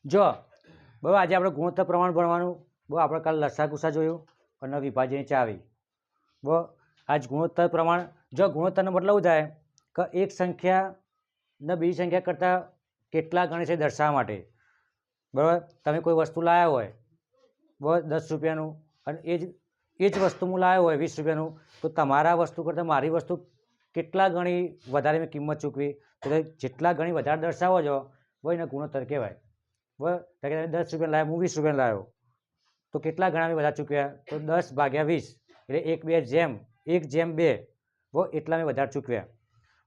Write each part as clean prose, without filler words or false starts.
જો બરાબર, આજે આપણે ગુણોત્તર પ્રમાણ ભણવાનું. બરાબર, આપણે કાલે લસાગુસા જોયું અને વિભાજ્યની ચાવી. બરાબર, આજ ગુણોત્તર પ્રમાણ. જો ગુણોત્તરનો મતલબ શું થાય કે એક સંખ્યાને બીજી સંખ્યા કરતાં કેટલા ગણે છે દર્શાવવા માટે. બરાબર, તમે કોઈ વસ્તુ લાવ્યા હોય બરાબર 10 રૂપિયાનું, અને એ જ વસ્તુ હું લાવ્યો હોય 20 રૂપિયાનું, તો તમારા વસ્તુ કરતાં મારી વસ્તુ કેટલા ગણી વધારે મેં કિંમત ચૂકવી, તો જેટલા ગણી વધારે દર્શાવો છો બરાબર એને ગુણોત્તર કહેવાય. બરાબર, તમે 10 રૂપિયા લાવ્યા, હું 20 રૂપિયા લાવ્યો, તો કેટલા ગણા મેં વધારે ચૂકવ્યા, તો 10 ભાગ્યા 20 એટલે 1/2 બરાબર, એટલા મેં વધારે ચૂકવ્યા.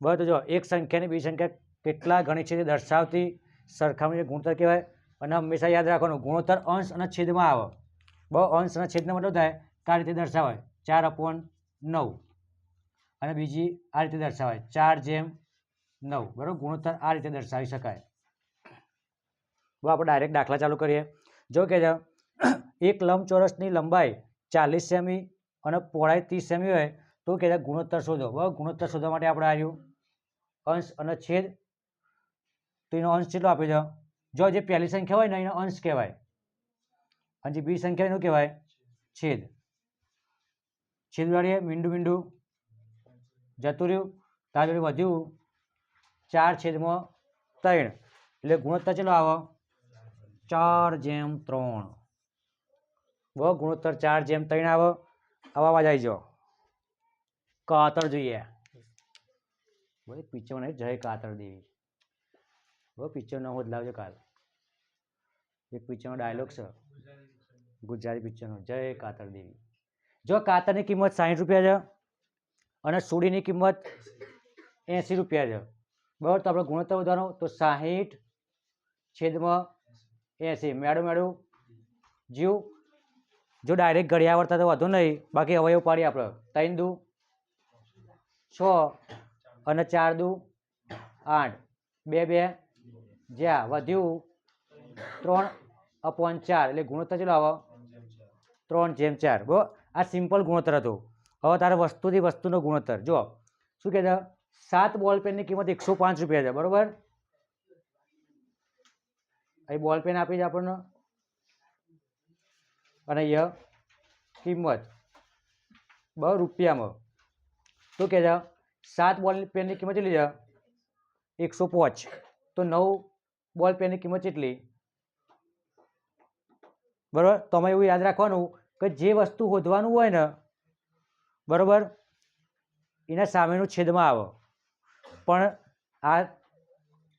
બરાબર, તો જો એક સંખ્યાની બીજી સંખ્યા કેટલા ગણી છે તે દર્શાવતી સરખામણીને ગુણોત્તર કહેવાય. અને હંમેશા યાદ રાખવાનું, ગુણોત્તર અંશ અને છેદમાં આવે. બરાબર, અંશ અને છેદનો મતલબ થાય કે આ રીતે દર્શાવાય 4/9, અને બીજી આ રીતે દર્શાવાય 4/9. બરાબર, ગુણોત્તર આ રીતે દર્શાવી શકાય. બરાબર, આપણે ડાયરેક્ટ દાખલા ચાલુ કરીએ. જો કે એક લંબચોરસની લંબાઈ 40 સેમી અને પહોળાઈ 30 સેમી હોય તો કે ગુણોત્તર શોધો. બરાબર, ગુણોત્તર શોધવા માટે આપણે આવ્યું અંશ અને છેદ. તો એનો અંશ કેટલો આપી દો. જો જે પહેલી સંખ્યા હોય ને એનો અંશ કહેવાય, અને જે બીજી સંખ્યા એનું કહેવાય છેદ. છેદ ઉડાડીએ, મીંડું જતું રહ્યું, તાર જોડે વધ્યું 4/3. એટલે ગુણોત્તર કેટલો આવે 4/3. બહુ ગુણોત્તર 4/3 આવે. આવા અવાજ આવી જાઓ. કાતર જોઈએ. ભાઈ પિક્ચર નહીં, જય કાતર દેવી. બહુ પિક્ચર ન બદલાવજો કાલ. એક પિક્ચરનો ડાયલોગ છે ગુજરાતી પિક્ચરનો, જય કાતર દેવી. જો કાતરની કિંમત 60 રૂપિયા છે અને સુડીની કિંમત 80 રૂપિયા છે. બરાબર, તો આપણે ગુણોત્તર વધવાનો તો 60/80. મેળું જીવ. જો ડાયરેક્ટ ઘડિયા આવડતા તો વધુ નહીં, બાકી અવયવ પાડીએ આપણે. 3 દુ 6 અને 4 દુ 8, 2 જ્યાં વધ્યું 3/4. એટલે ગુણોત્તર કેટલો આવે 3/4. બરાબર, આ સિમ્પલ ગુણોત્તર હતું. હવે તારે વસ્તુથી વસ્તુનો ગુણોત્તર જો શું કહે છે. 7 બોલ પેનની કિંમત 105 રૂપિયા છે. બરાબર, અહીં બોલ પેન આપી છે આપણને, અને અહીંયા કિંમત રૂપિયામાં. શું કહે છે 7 બોલ પેનની કિંમત કેટલી છે 105. તો 9 બોલ પેનની કિંમત કેટલી. બરાબર, તો અમે એવું યાદ રાખવાનું કે જે વસ્તુ શોધવાનું હોય ને બરાબર એના સામેનું છેદમાં આવે. પણ આ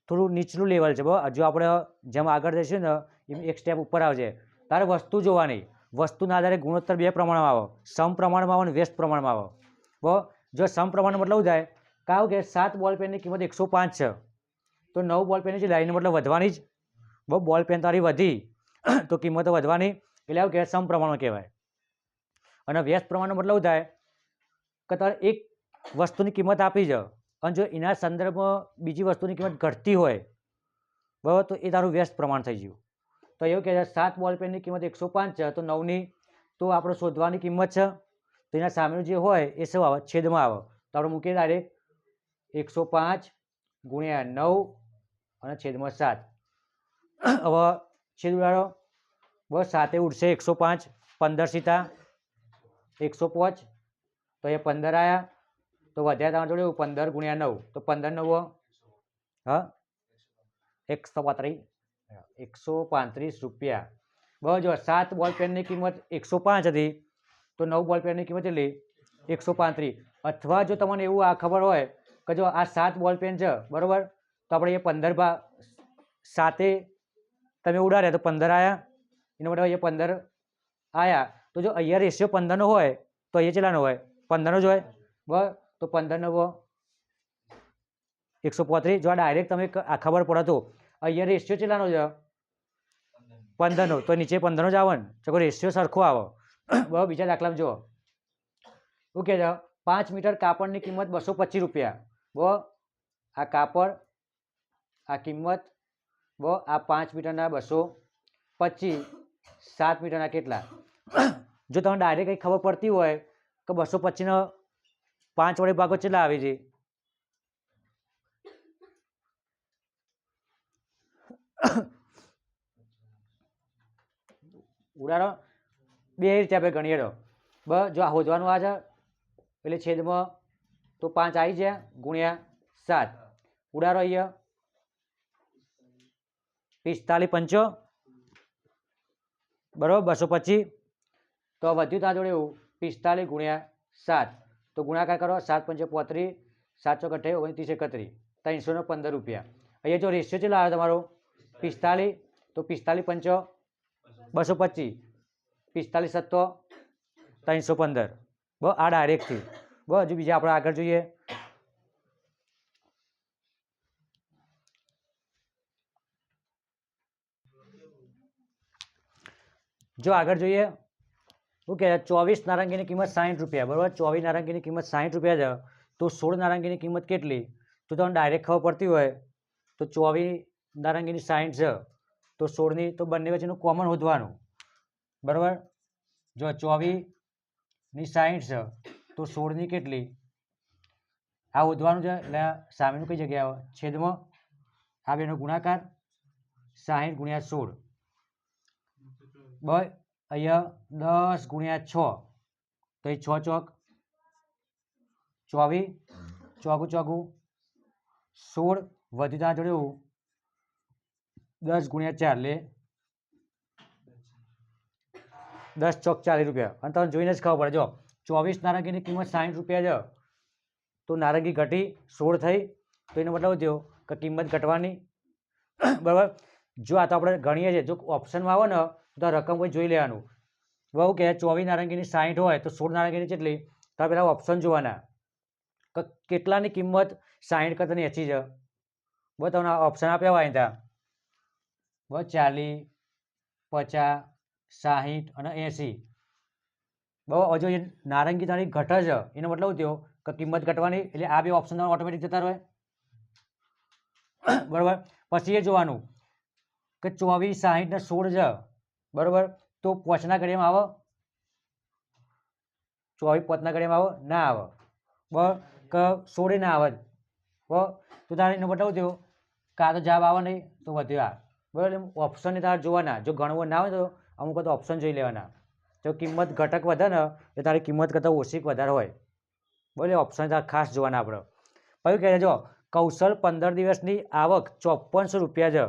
થોડું નીચલું લેવલ છે. બરાબર, હજુ આપણે જેમ આગળ જઈશું ને એમ એક સ્ટેપ ઉપર આવશે. તારે વસ્તુ જોવાની, વસ્તુના આધારે ગુણોત્તર 2 પ્રમાણમાં આવે, સમપ્રમાણમાં આવે અને વ્યસ્ત પ્રમાણમાં આવે. બરાબર, જો સમપ્રમાણનો મતલબ શું થાય કહું કે 7 બોલ પેનની કિંમત 105 છે, તો 9 બોલ પેનની છે લાઈનનો મતલબ વધવાની જ. બહુ બોલ પેન તારી વધી તો કિંમતો વધવાની, એટલે આવું કહેવાય સમપ્રમાણમાં કહેવાય. અને વ્યસ્ત પ્રમાણનો મતલબ શું થાય કે તારે એક વસ્તુની કિંમત આપી છે અને જો એના સંદર્ભમાં બીજી વસ્તુની કિંમત ઘટતી હોય બરાબર, તો એ તારું વ્યસ્ત પ્રમાણ થઈ ગયું. તો એવું કહે છે 7 બોલ પેનની કિંમત 105 છે, તો 9ની તો આપણે શોધવાની કિંમત છે, તો એના સામેનું જે હોય એ શું આવે છેદમાં આવે. તો આપણે મૂકીએ ડાયરેક્ટ 105 ગુણ્યા 9 અને છેદમાં 7. હવે છેદ ઉડાડો. બસ 7 ઉડશે 105, 15 સીતા 105. તો એ 15 આવ્યા, તો વધ્યા તમારા જોડે 15 ગુણ્યા 9, તો 15 9 હા 135 રૂપિયા. બરાબર, જો 7 બોલ પેનની કિંમત 105 હતી, તો 9 બોલ પેનની કિંમત એટલી 135. અથવા જો તમને એવું આ ખબર હોય કે જો આ 7 બોલ પેન છે બરાબર, તો આપણે એ 15 7 તમે ઉડાડ્યા તો 15 આવ્યા, એનો મતલબ અહીંયા 15 આવ્યા. તો જો અહીંયા રેશિયો 15નો હોય તો અહીંયા કેટલાનો હોય 15નો જ હોય. બરાબર, તો 15 9 135. જો આ ડાયરેક્ટ તમે આ ખબર પડે તો અહીંયા રેશિયો કેટલાનો છે 15નો, તો નીચે 15નો જ આવે ને, તો રેશિયો સરખો આવે. બરાબર, બીજા દાખલામાં જુઓ શું કહે છે 5 મીટર કાપડની કિંમત 225 રૂપિયા. બરાબર, આ કાપડ, આ કિંમત બરાબર, આ 5 મીટરના 225, 7 મીટરના કેટલા. જો તમને ડાયરેક્ટ કંઈ ખબર પડતી હોય કે 225નો 5 વડે ભાગો કેટલા આવે છે, ઉડાડો બે રીતે આપણે ગણીએ તો જો આ શોધવાનું આ છે એટલે છેદમાં તો 5 આવી જાય ગુણ્યા 7 ઉડાડો અહીંયા 45 પંચો બરાબર 225 તો વધ્યું ત્યાં જોડે એવું 45 ગુણ્યા 7 તો ગુણાકાર કરો 7 પંચે 35 7 ચોક 28 29 31 315 રૂપિયા અહીંયા જો રેશિયો કેટલો આવ્યો તમારો 45 તો 45 પંચો 225 45 સત્તો 315 બસ આ ડાયરેક્ટથી બસ હજુ બીજા આપણે આગળ જોઈએ જો આગળ જોઈએ શું કહે 24 નારંગીની કિંમત 60 રૂપિયા બરાબર 24 નારંગીની કિંમત 60 રૂપિયા છે તો 16 નારંગીની કિંમત કેટલી તો તમને ડાયરેક્ટ ખબર પડતી હોય તો 24 નારંગીની 60 છે તો 16ની તો બંને વચ્ચેનું કોમન શોધવાનું બરાબર જો 24ની 60 છે તો 16ની કેટલી આ શોધવાનું છે એટલે સામેનું કઈ જગ્યાએ આવે છેદમાં આ બેનો ગુણાકાર 60 ગુણ્યા 16 બસ અહીંયા 10 ગુણ્યા 6 તો એ 6 ચોક 24 ચોગું ચોગું 16 વધ્યું ત્યાં જોડે 10 ગુણ્યા 4 લે 10 ચોક 40 રૂપિયા અને તમે જોઈને જ ખબર પડે જો 24 નારંગીની કિંમત 60 રૂપિયા છે તો નારંગી ઘટી 16 થઈ તો એનો મતલબ થયો કે કિંમત ઘટવાની બરાબર જો આ તો આપણે ગણીએ છીએ જો ઓપ્શનમાં આવે ને તો રકમ કોઈ જોઈ લેવાનું બહુ કે 24 નારંગીની 60 હોય તો 16 નારંગીની કેટલી તો પહેલાં ઓપ્શન જોવાના કે કેટલાની કિંમત 60 કરતાં 80 છે બસ તમને ઓપ્શન આપ્યા હોય ત્યાં બસ 40 50 60 અને 80 બહુ હજુ એ નારંગી તારી ઘટે છે એનો મતલબ થયો કે કિંમત ઘટવાની એટલે આ બે ઓપ્શન ઓટોમેટિક જતા રહે બરાબર પછી એ જોવાનું કે 24 60 ને 16 છે બરાબર તો પોચના ઘડિયામાં આવે 24 પોચના ઘડિયામાં આવે ના આવે બરાબર કે 16 ના આવે તો તારે એનો મતલબ થયો કાં તો જવાબ આવે નહીં તો વધ્યો આ બરાબર ઓપ્શનને તારે જોવાના જો ગણવો ના હોય તો અમુક તો ઓપ્શન જોઈ લેવાના જો કિંમત ઘટક વધે ને તો તારી કિંમત કરતાં ઓછી વધારે હોય બોલે ઓપ્શન તારે ખાસ જોવાના આપણે પછી કહે જો કૌશલ 15 દિવસની આવક 5400 રૂપિયા છે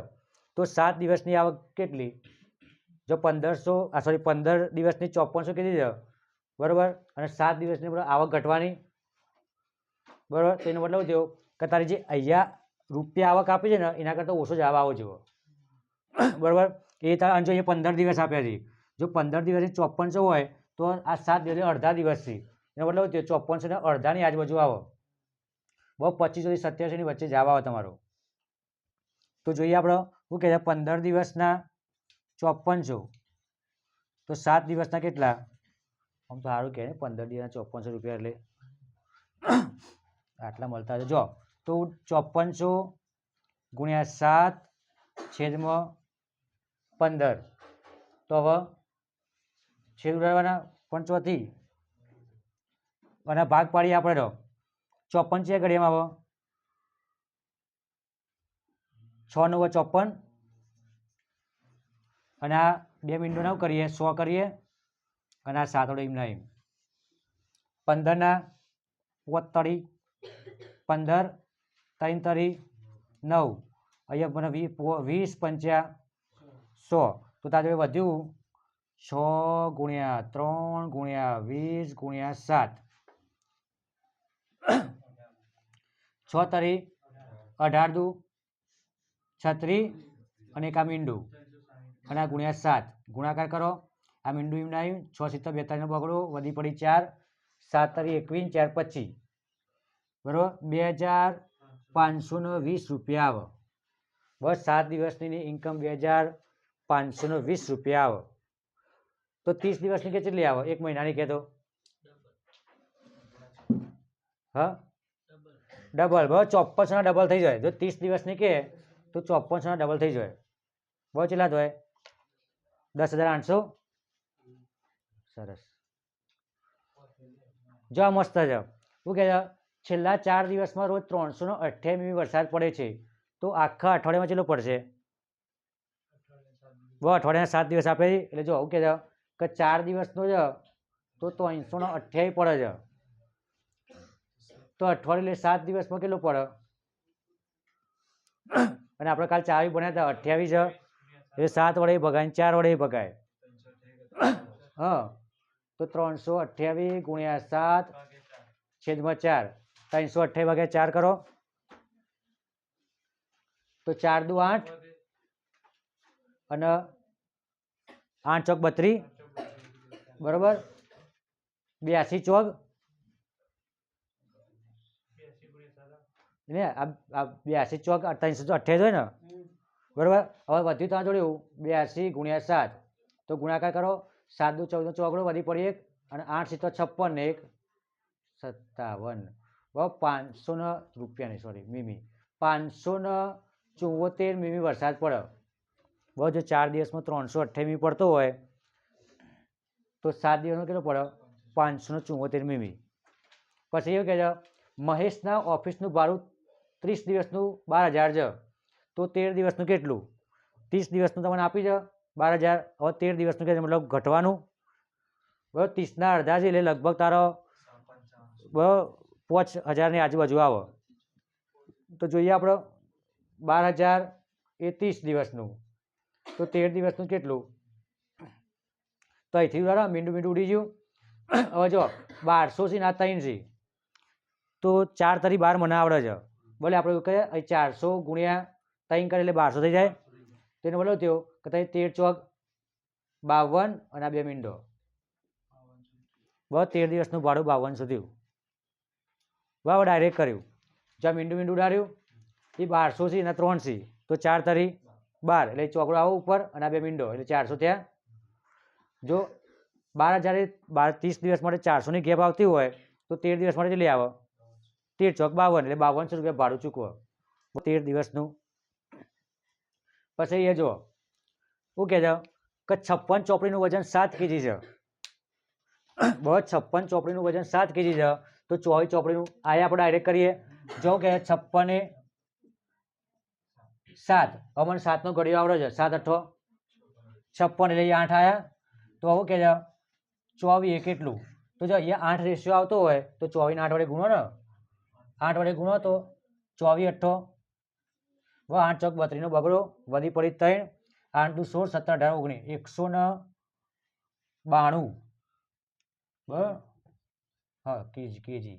તો 7 દિવસની આવક કેટલી જો 15 દિવસની 5400 કેટલી છે બરાબર અને 7 દિવસની આવક ઘટવાની બરાબર તો એનો મતલબ થયો કે તારી જે અહીંયા રૂપિયા આવક આપી છે ને એના કરતાં ઓછો જવાબ આવો જોવો બરાબર એ તારે જો અહીંયા 15 દિવસ આપ્યા છે જો 15 દિવસની 5400 હોય તો આ 7 દિવસ અડધા દિવસથી એનો મતલબ થયો 5400 ને અડધાની આજુબાજુ આવો બહુ 25 થી 87ની વચ્ચે જવાબ આવે તમારો તો જોઈએ આપણે શું કહે છે 15 દિવસના 5400 તો 7 દિવસના કેટલા આમ તો સારું કહે ને 15 દિવસના 5400 રૂપિયા એટલે આટલા મળતા છે જો તો 5400 ગુણ્યા 7 છેદમાં 15 તો હવે છેદ ઉડાડવાના પણ ચોથી અને ભાગ પાડીએ આપણે તો 54 છે ઘડિયામાં આવે 6 9 54 અને આ 2 મિનિટો 9 કરીએ 100 કરીએ અને આ 7 એમ ના એમ 15 ના 45 15 3 તરી 9 અહીંયા મને 20 પંચ્યા 100 તો તારે વધ્યું 6 ગુણ્યા 3 ગુણ્યા 20 ગુણ્યા 7 6 તરી 18 દુ 36 અને એક આ મીંડું અને આ ગુણ્યા 7 ગુણાકાર કરો આ મીંડું એમ ના આવ્યું 6 સિત્તેર 42 બગડો વધી પડી 4 7 તરી 21 4 25 બરાબર 2520 રૂપિયા આવે બસ 7 દિવસની ઇન્કમ 2520 રૂપિયા આવે તો 30 દિવસની કેટલી આવે એક મહિનાની કહેતો હા ડબલ બસ 5400 ડબલ થઈ જાય જો 30 દિવસની કે તો 5400 ડબલ થઈ જાય બહુ કેટલા થાય 10,800 સરસ જો આ મસ્ત છે શું કહે છે છેલ્લા 4 દિવસમાં રોજ 328 મીમી વરસાદ પડે છે તો આખા અઠવાડિયામાં કેટલો પડશે બહુ અઠવાડિયાના 7 દિવસ આપે છે એટલે જો આવું કે છે કે 4 દિવસનો છે તો 328 પડે છે તો અઠવાડિયું એટલે 7 દિવસમાં કેટલું પડે અને આપણે કાલ 4 ભણ્યા હતા 28 છે એટલે 7 વડે ભગાય 4 વડે ભગાય હા તો 328 ગુણ્યા 7 છેદમાં 4 328 ભાગ્યા 4 કરો તો 4 દુ 8 અને 8 ચોક 32 બરોબર 82 ચોક ને આ 82 ચોક 328 હોય ને બરોબર હવે વધ્યું ત્યાં જોડે 82 ગુણ્યા 7 તો ગુણાકાર કરો 7 દુ 14 ચોગડો વધી પડી 1 અને 8 સીતો 56 ને 1 57 બરાબર 500 રૂપિયાની સોરી મીમી 574 મીમી વરસાદ પડ્યો બહુ જો 4 દિવસમાં 328 મીમી પડતો હોય તો 7 દિવસમાં કેટલો પડ્યો 574 મીમી પછી એવું કહે છે મહેશના ઓફિસનું ભાડું 30 દિવસનું 12,000 છે તો 13 દિવસનું કેટલું 30 દિવસનું તમને આપી છે 12,000 હવે 13 દિવસનું કે મતલબ ઘટવાનું બરાબર 30ના અડધા છે એટલે લગભગ તારો બરાબર 5,000ની આજુબાજુ આવે તો જોઈએ આપણે 12,000 એ 30 દિવસનું તો 13 દિવસનું કેટલું તો અહીંથી બરાબર મીંડું મીંડું ઉડી ગયું હવે જો 1200 થી ના 3 છે તો 4 તરી 12 મને આવડે છે બોલે આપણે એવું કહીએ અહીં 400 ગુણ્યા 3 કરે એટલે 1200 થઈ જાય તેનો બોલો થયો કે તમે 13 ચોક 52 અને આ બે મીંડો બસ 13 દિવસનું ભાડું 5200 થયું બરાબર ડાયરેક્ટ કર્યું જ્યાં મીંડું મીંડું ઉડાડ્યું એ 1200 છે એના 3 છે તો 4 તરી 12 એટલે ચોકડો આવો ઉપર અને આ બે મીંડો એટલે 400 થયા જો 12,000 30 દિવસ માટે 400ની ગેપ આવતી હોય તો 13 દિવસ માટે કેટલી આવે 13 ચોક 52 એટલે 5200 રૂપિયા ભાડું ચૂકવો 13 દિવસનું પછી એ જો શું કહે છે કે 56 ચોપડીનું વજન 7 કેજી છે બસ 56 ચોપડીનું વજન 7 કેજી છે તો 24 ચોપડીનું આ આપણે ડાયરેક્ટ કરીએ જો કે 56 એ 7 અમને 7નો ઘડિયો આવડે છે 7 8 56 એટલે 8 આવ્યા તો આવું કે છે 24 એ કેટલું તો જો અહીંયા 8 રેશિયો આવતો હોય તો 24 ને 8 વડે ગુણો ને 8 વડે ગુણો તો 24 8 ચોક 32નો બગડો વધી પડી 3 8 દુ 16 17 18 19 192 બરાબર હા કેજી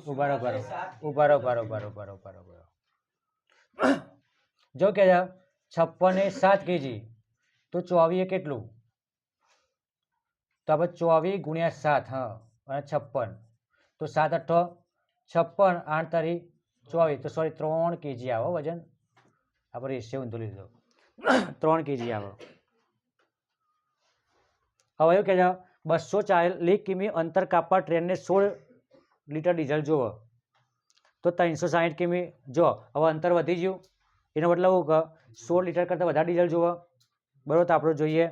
ઉભારો જો કે 56 એ 7 કેજી તો 24 એ કેટલું તો આપણે 24 ગુણ્યા 7 હા અને 56 તો 7 8 56 8 તારી 24 તો સોરી 3 કેજી આવે વજન આપણે રેશિયો ઊંધો લીધો 3 કેજી આવે હવે એવું કે 240 કિમી અંતર કાપવા ટ્રેનને 16 લીટર ડીઝલ જોવો તો 360 કિમી જો હવે અંતર વધી ગયું એનો મતલબ કે 16 લીટર કરતાં વધારે ડીઝલ જોવો બરાબર તો આપણે જોઈએ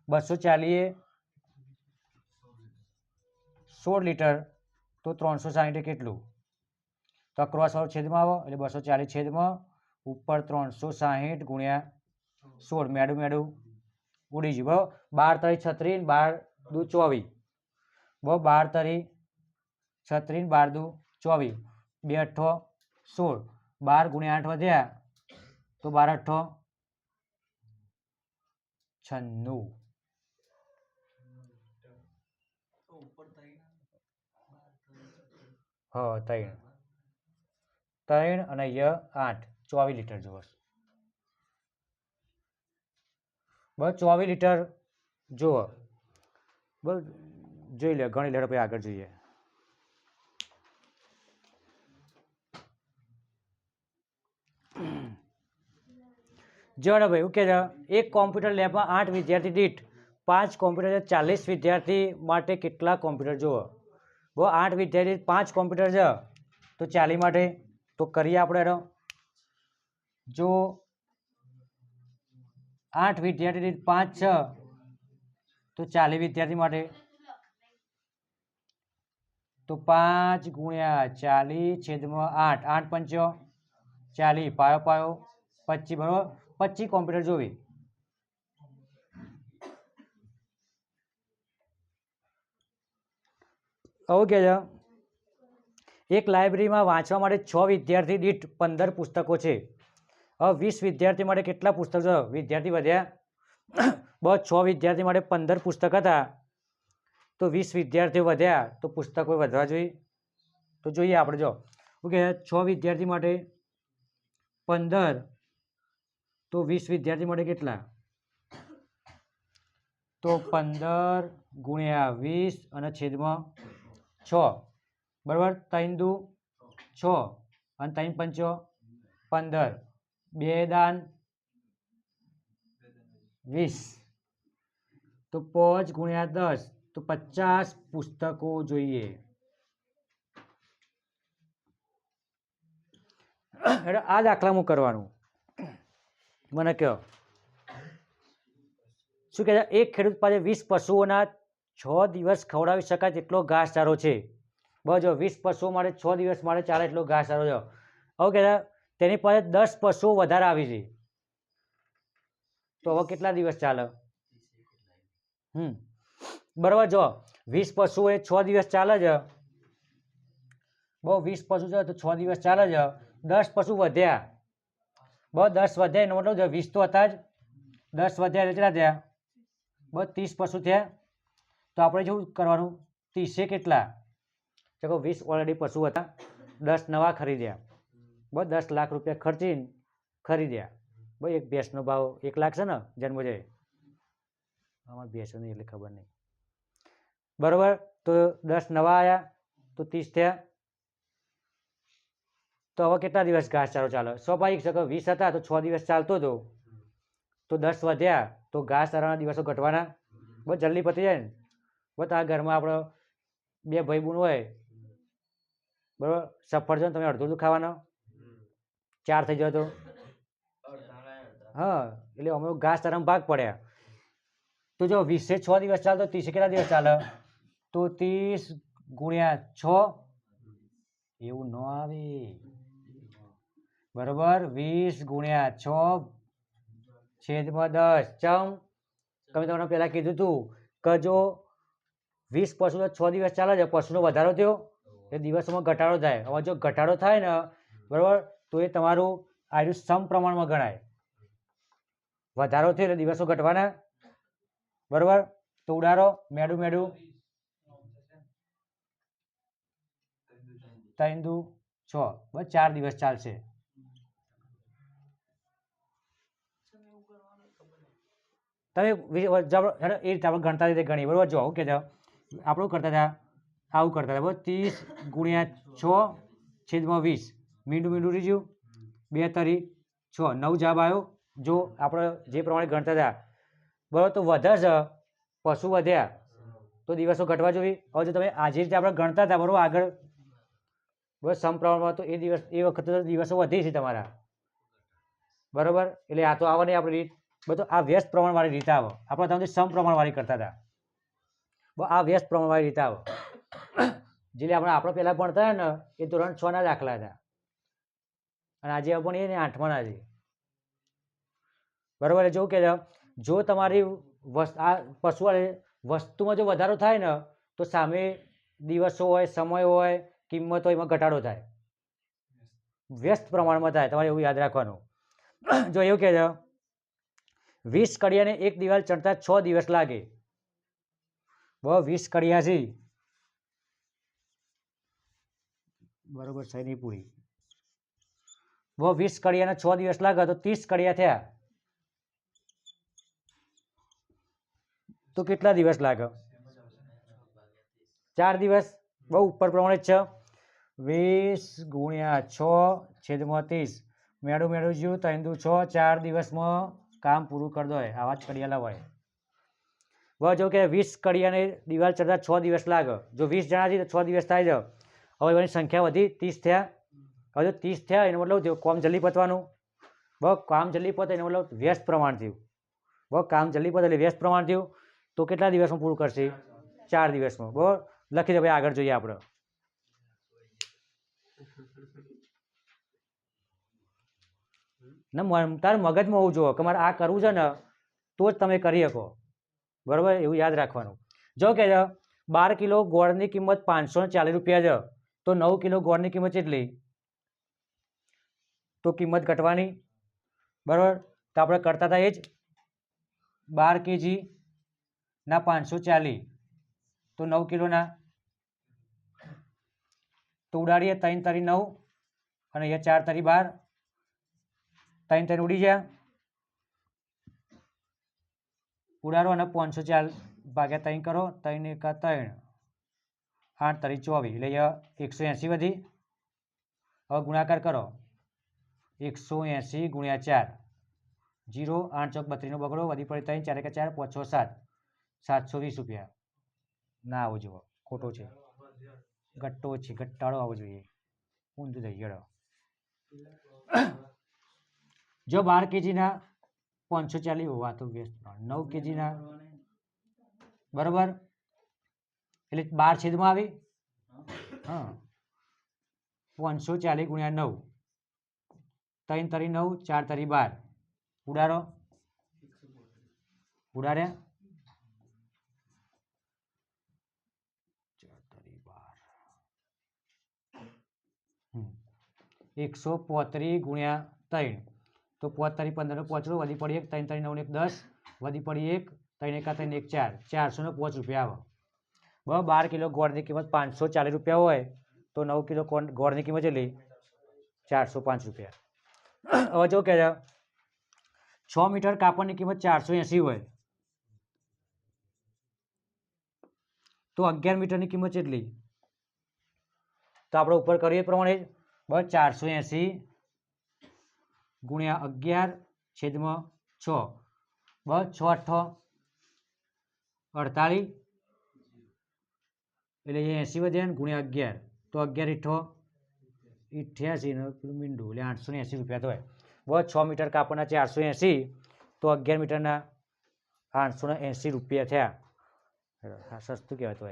240 16 લીટર તો 360 કેટલું તો ક્રોસ વાળો છેદમાં આવો એટલે 240 છેદમાં ઉપર 360 ગુણ્યા 16 મેડું ઉડી ગયું બરાબર 12 તરી 36 12 દુ 24 બરાબર 12 તરી 36 12 દુ 24 2 8 16 12 ગુણ્યા 8 વધ્યા તો 12 8 96 હા 3 અને અહીંયા 8 24 લીટર જુઓ બસ 24 લીટર જુઓ બસ જોઈ લે ગણી લે પછી આગળ જોઈએ જવાબ ભાઈ ઓકે એક કોમ્પ્યુટર લેબમાં 8 વિદ્યાર્થી દીઠ 5 કોમ્પ્યુટર 40 વિદ્યાર્થી માટે કેટલા કોમ્પ્યુટર જુઓ બહુ 8 વિદ્યાર્થી 5 કોમ્પ્યુટર છે તો 40 માટે તો કરીએ આપણે જો 8 વિદ્યાર્થી દીઠ 5 છે તો 40 વિદ્યાર્થી માટે તો 5 ગુણ્યા 40 છેદમાં 8, 8 પંચો 40, પાયો પાયો 25, બરોબર. 25 કોમ્પ્યુટર જોવી. આવું કે છે એક લાઇબ્રેરીમાં વાંચવા માટે 6 વિદ્યાર્થી દીઠ 15 પુસ્તકો છે. હવે 20 વિદ્યાર્થી માટે કેટલા પુસ્તકો છે? વિદ્યાર્થી વધ્યા, બસ 6 વિદ્યાર્થી માટે 15 પુસ્તક હતા, તો 20 વિદ્યાર્થીઓ વધ્યા તો પુસ્તકો વધવા જોઈએ. તો જોઈએ આપણે, જો ઓકે, 6 વિદ્યાર્થી માટે 15, તો 20 વિદ્યાર્થી માટે કેટલા? તો 15 ગુણ્યા 20 અને છેદમાં 6, બરાબર. 3 દુ 6 અને 3 પંચો 15, 2 દાન 20, તો 5 ગુણ્યા 10, તો 50 પુસ્તકો જોઈએ. એટલે આ દાખલામાં કરવાનું. મને કહો, શું કહે છે? એક ખેડૂત પાસે 20 પશુઓના 6 દિવસ ખવડાવી શકાય તેટલો ઘાસચારો છે. બસ જો 20 પશુઓ માટે 6 દિવસ માટે ચાલે એટલો ઘાસચારો છે. હવે કહે તેની પાસે 10 પશુઓ વધારે આવી છે, તો હવે કેટલા દિવસ ચાલે? બરાબર. જો 20 પશુઓ એ 6 દિવસ ચાલે છે, બહુ 20 પશુ છે તો 6 દિવસ ચાલે છે. 10 પશુ વધ્યા, બસ 10 વધ્યા એનો મતલબ 20 તો હતા જ, 10 વધ્યા કેટલા થયા? બસ 30 પશુ થયા. તો આપણે શું કરવાનું? 30 કેટલા? ચાલો 20 ઓલરેડી પશુ હતા, 10 નવા ખરીદ્યા, બસ 10 લાખ રૂપિયા ખર્ચીને ખરીદ્યા. ભાઈ એક ભેંસનો ભાવ 1 લાખ છે ને જન્મ છે, અમારે ભેંસો નહીં એટલે ખબર નહીં, બરાબર. તો 10 નવા આવ્યા તો 30 થયા. તો હવે કેટલા દિવસ ઘાસચારો ચાલે? સ્વાભાવિક છે કે 20 હતા તો 6 દિવસ ચાલતો હતો, તો 10 વધ્યા તો ઘાસચારાના દિવસો ઘટવાના. બસ જલ્દી પતી જાય ને. બસ આ ઘરમાં આપણે 2 ભાઈ બહેન હોય, બરાબર. સફરજન તમે અડધું ખાવાનો, 4 થઈ જાય તો હા, એટલે અમે ઘાસચારામાં ભાગ પડ્યા. તો જો 20 6 દિવસ ચાલે તો 30 કેટલા દિવસ ચાલે? તો 30 ગુણ્યા 6, એવું ન આવે, બરાબર. 20 ગુણ્યા 6 છેદમાં 10. ચમ તમે તમને પહેલા કીધું હતું કે જો 20 પશુ 6 દિવસ ચાલે છે, પશુનો વધારો થયો એ દિવસોમાં ઘટાડો થાય. હવે જો ઘટાડો થાય ને, બરાબર, તો એ તમારું આયુ સમપ્રમાણમાં ગણાય. વધારો થયો એટલે દિવસો ઘટવાના, બરાબર. તો ઉડાડો મેડું મેડું 3 દુ 6, બસ 4 દિવસ ચાલશે. તમે એ રીતે આપણે ગણતા રીતે ગણીએ, બરાબર. જો કે આપણું કરતા હતા આવું કરતા હતા, બરાબર. 30 ગુણ્યા 6 છેદમાં 20, મીંડું મીંડું રીજ્યું, 2 તરી 6, 9 જવાબ આવ્યો. જો આપણે જે પ્રમાણે ગણતા હતા, બરાબર, તો વધે છે, પશુ વધ્યા તો દિવસો ઘટવા જોઈએ. હવે જો તમે આજે રીતે આપણે ગણતા હતા, બરાબર, આગળ બસ સમપ્રમાણમાં, તો એ વખતે તો દિવસો વધી છે તમારા, બરાબર. એટલે આ તો આવે નહીં આપણી રીત, બધું આ વ્યસ્ત પ્રમાણવાળી રીત આવે. આપણે તમે સમપ્રમાણવાળી કરતા હતા, બસ આ વ્યસ્ત પ્રમાણવાળી રીત આવે. જે આપણે પહેલાં ભણતા હતા ને એ ધોરણ 6 ના દાખલા હતા, અને આજે પણ એ ને 8મા ના છે, બરાબર. જો કે જો તમારી આ પશુ વસ્તુમાં જો વધારો થાય ને તો સામે દિવસો હોય, સમય હોય, કિંમત હોય, એમાં ઘટાડો થાય. વ્યસ્ત પ્રમાણમાં થાય, તમારે એવું યાદ રાખવાનું. જો એવું કહે છે 20 કડિયાને એક દિવાલ ચડતા 6 દિવસ લાગે. બહુ 20 કડિયા છે, બરોબર. સહી નહીં પૂરી. બહુ 20 કડિયાને 6 દિવસ લાગે તો 30 કડિયા થયા, તો કેટલા દિવસ લાગે? 4 દિવસ. બહુ ઉપર પ્રમાણે જ છે. 20 ગુણ્યા 6 છેદમાં 30, મેળું મેળું જ્યું 3 દુ 6, 4 દિવસમાં કામ પૂરું કરી દો. આવા જ કડિયા લાવાય. બસ જો કે 20 કડિયાને દિવાલ ચડતા 6 દિવસ લાગે. જો 20 જણા છે તો 6 દિવસ થાય છે. હવે એની સંખ્યા વધી, 30 થયા. હવે જો 30 થયા એનો મતલબ કામ જલ્દી પતવાનું. બસ કામ જલ્દી પતે એનો મતલબ વ્યસ્ત પ્રમાણ થયું. બસ કામ જલ્દી પતે એટલે વ્યસ્ત પ્રમાણ થયું. તો કેટલા દિવસમાં પૂરું કરશે? 4 દિવસમાં. બરાબર. લખી દો ભાઈ, આગળ જોઈએ આપણે. ને તારે મગજમાં હોવું જોઈએ કે મારે આ કરવું છે ને તો જ તમે કરી શકો, બરાબર? એવું યાદ રાખવાનું. જો કે 12 કિલો ગોળની કિંમત 540 રૂપિયા છે, તો 9 કિલો ગોળની કિંમત કેટલી? તો કિંમત ઘટવાની, બરાબર? તો આપણે કરતા હતા એ જ 12 kg ના 540 તો 9 કિલોના, તો ઉડાડીએ 3 તરી 9 અને અહીંયા 4 તરી 12, 3 3 ઉડી ગયા, ઉડાડો અને 540 ભાગ્યા 3 કરો, 3 એકા 3, 8 તરી 24 એટલે 180 વધી. હવે ગુણાકાર કરો, 180 ગુણ્યા 4, 0, 8 ચોક 32 બગડો, વધી પડે 3, 4 એકા 4, 5 6 7, 720 રૂપિયા. ના આવો જુઓ, ખોટો છે, ઘટ્ટો છે, ઘટાડો આવવો જોઈએ, ઊંધું થઈ ગયો. જો 12 kgના 540 હોવા તો 9 kgના, બરાબર? એટલે 12 છેદમાં આવી, હા, 540 ગુણ્યા 9, 3 તરી 9, 4 તરી 12, ઉડાડો, ઉડાડ્યા, 4 તરી 12, 135 ગુણ્યા 3, તો 5 તરી 15 પોચડો, વધી પડી 1, 3 તરી 9 1 10, વધી પડી 1, 3 એકા 3 1 4, 405 રૂપિયા આવે. બરાબર? 12 કિલો ગોળની કિંમત 540 રૂપિયા હોય તો 9 કિલો ગોળની કિંમત કેટલી? 405 રૂપિયા. હવે જો કે 6 મીટર કાપડની કિંમત 480 હોય તો 11 મીટરની કિંમત કેટલી? તો આપણે ઉપર કરીએ એ પ્રમાણે બસ 480 ગુણ્યા 11 છેદમાં 6, બસ 6 8 48, એટલે 80 વધ્યા ને ગુણ્યા 11, તો 11 88 ને પેલું મીંડું એટલે 880 રૂપિયા તો હોય. બસ 6 મીટર કાપડના 480 તો 11 મીટરના 880 રૂપિયા થયા. સસ્તું કહેવાય તો.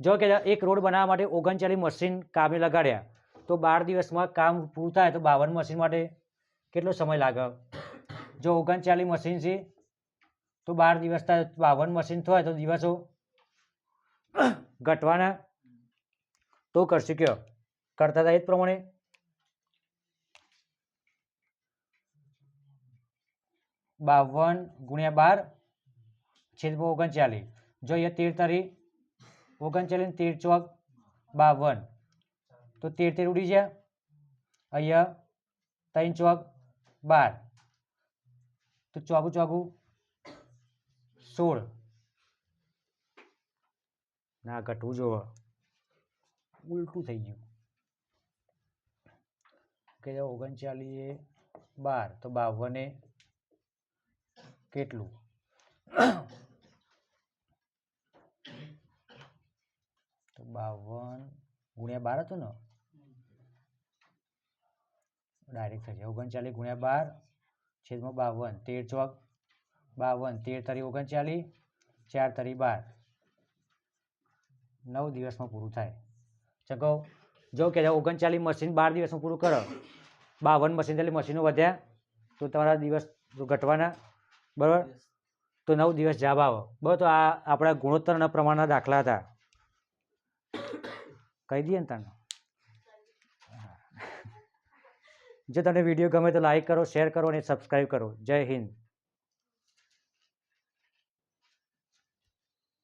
જો કે એક રોડ બનાવવા માટે 39 મશીન કામે લગાડ્યા તો 12 દિવસમાં કામ પૂરું થાય તો 52 મશીન માટે કેટલો સમય લાગે? જો 39 મશીન છે તો 12 દિવસ થાય, 52 મશીન થાય તો દિવસો ઘટવાના. તો કરશું કયો કરતા હતા એ જ પ્રમાણે. બાવન ગુણ્યા 12 છેદમાં 39, જો અહીંયા 13 તરી 39, 13 ચોક 52, તો 13 13 ઉડી ગયા, અહીંયા 3 ચોક 12, તો ચોગું ચોગું 16. ના ઘટવું જોવે, ઉલટું થઈ ગયું કે 39 12 તો 52 કેટલું? તો 52 ગુણ્યા 12 હતું ને, ડાયરેક્ટ થઈ જાય 39 ગુણ્યા 12 છેદમાં 52, 13 ચોક 52, 13 તરી 39, 4 તરી 12, 9 દિવસમાં પૂરું થાય. ચકો જો કે 39 મશીન 12 દિવસમાં પૂરું કરો, 52 મશીન એટલે મશીનો વધ્યા તો તમારા દિવસ ઘટવાના, બરાબર? તો 9 દિવસ જવાબ આવે. બરાબર? તો આ આપણા ગુણોત્તરના પ્રમાણના દાખલા હતા. કહી દઈએ ને તને. જો તમને વિડીયો ગમે તો લાઈક કરો, શેર કરો અને સબસ્ક્રાઈબ કરો. જય હિન્દ.